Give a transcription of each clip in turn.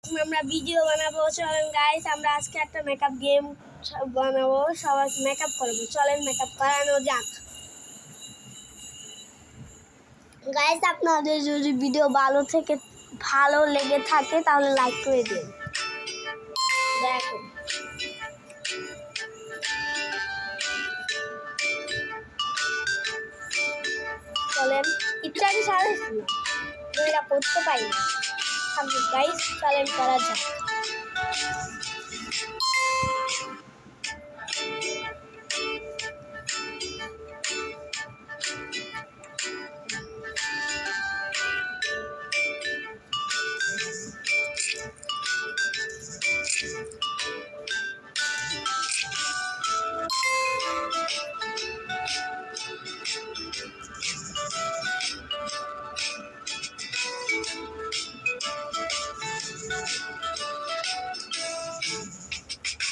আমরা ভিডিও বানাবো। চলেন গাইস, আমরা আজকে একটা মেকআপ গেম বানাবো, সবাই মেকআপ করবো। চলেন মেকআপ করানো যাক। গাইস, আপনাদের যদি ভিডিও ভালো লেগে থাকে তাহলে লাইক করে দিন। দেখুন, চলেন ইত্যাদি সাজাইছি না, এটা করতে পারি না। গাইস চলেন করা যাক।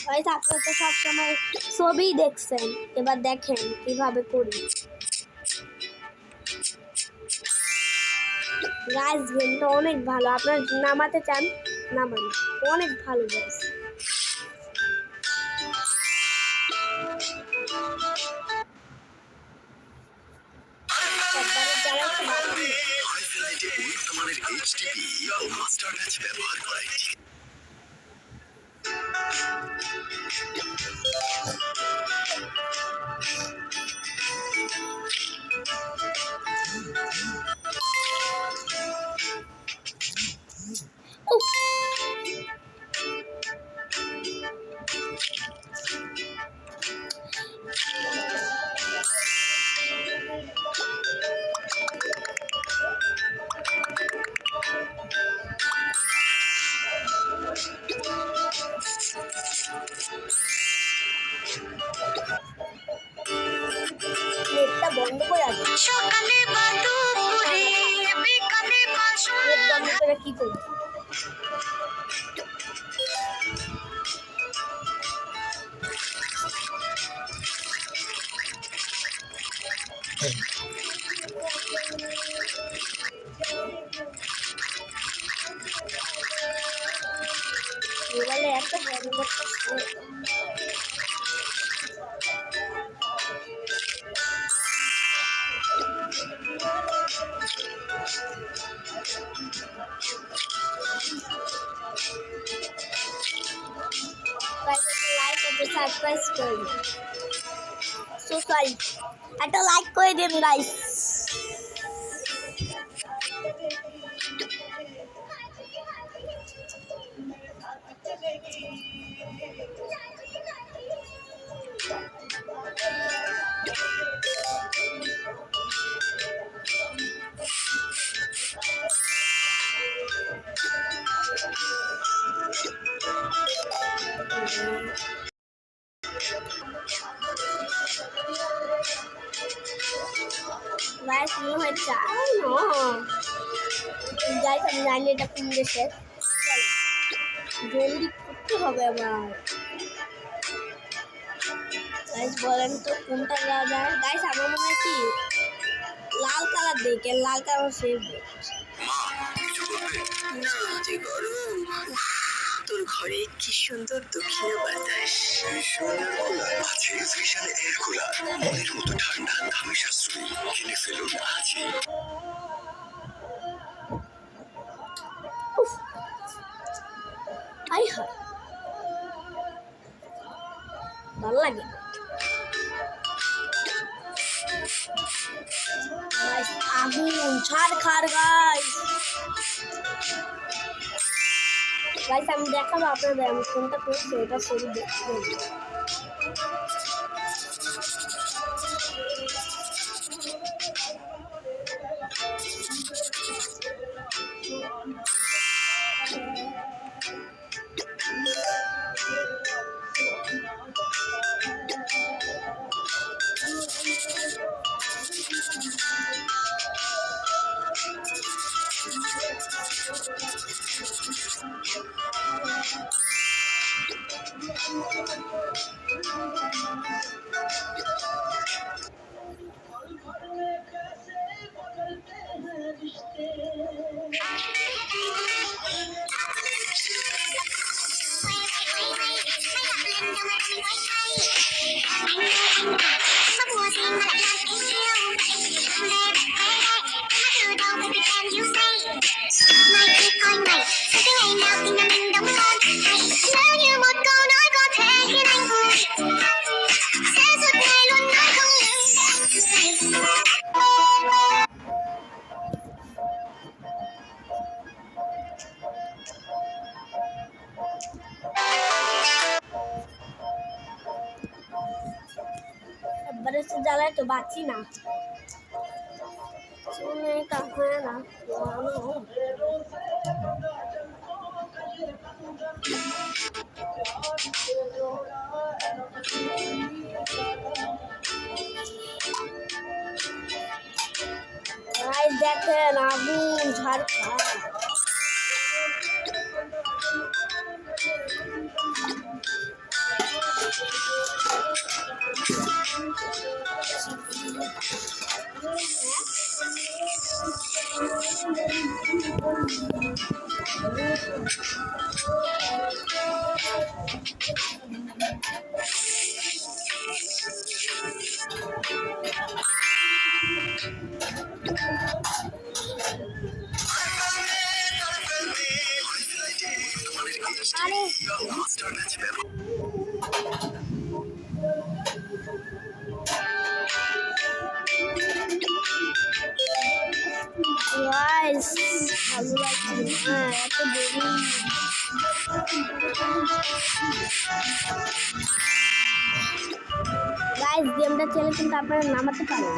গাইস, আপনারা তো সবসময় ছবি দেখছেন, এবার দেখেন কিভাবে করি। গাইস গেমটা অনেক ভালো, আপনারা নামাতে চান নামান, অনেক ভালো গাইস। নেটটা বন্ধ করে আছে, সকালে বা দুপুরে বিকালে বা সন্ধ্যায় কি করব? মোবাইলে একটা সারপ্রাইজ করে দিন। সো সরি, একটা লাইক করে দিন গাইস। গাইস মনে হয় চাই না। গাইস আমি জানি এটা কোন দেশের, জলদি করতে হবে আবার। গাইস বলেন তো কোনটা দেওয়া যায়? গাইস আমার মনে হয় কি লাল কালার দেখে, লাল কালার সেভ। তোর ঘরে কি সুন্দর দক্ষিণা বাতাস, আছে ভিশাল এয়ার কুলার, মনের মতো ঠান্ডা, দামি সাশ্রয়ী, কিনে ফেলুন আজই। আই হায়, ভালো লাগে। আগুন ছাড়খাড় গাইস। গাইস আমি দেখাবো আপনাদের আমি কোনটা করছি, এটা ছবি দেখবেন। Nếu như một câu nói có thể khiến anh vui, sẽ suốt ngày luôn nói không ngừng để say. একবারে সে জ্বালায় তো বাঁচি না শুনে কাছে না গাইস দেখেন আগুন ঝাড়খা আরে গাইস ভালো লাগছে না এত দেরি গাইস গেমটা ছেলে কিন্তু আপনারা নামাতে পারেন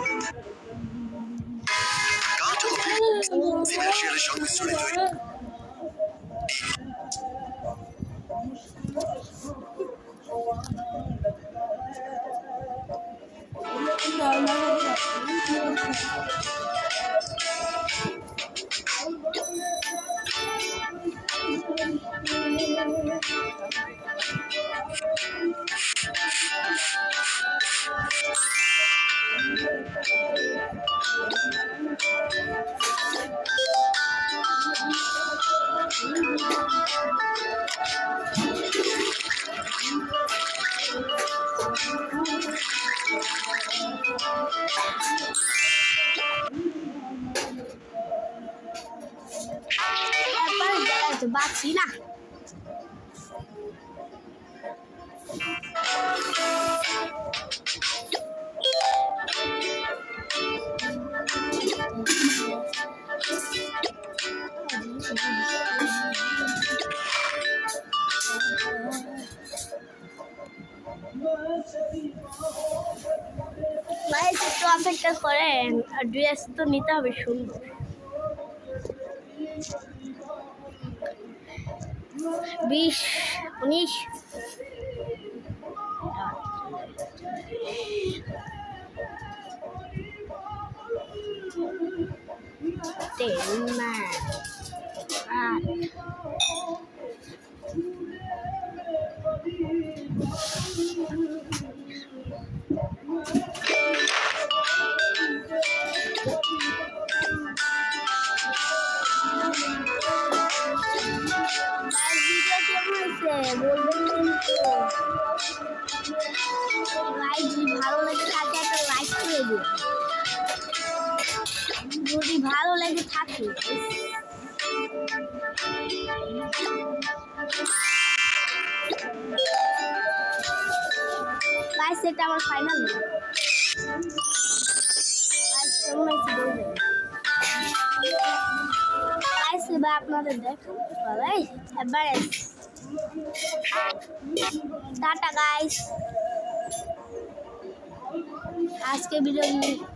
বাঁচি না গাইস একটু অপেক্ষা করেন আর ড্রেস তো নিতে হবে সুন্দর 20 19 ভালো লাগে থাকে একটা লাইক করে দিও যদি ভালো লাগে থাকে গাইস এটা আমার ফাইনাল গাইস কেমন হয়েছে বলবেন গাইস এবার আপনাদের দেখুন ভাই এবারে টাটা গাইস आज के वीडियो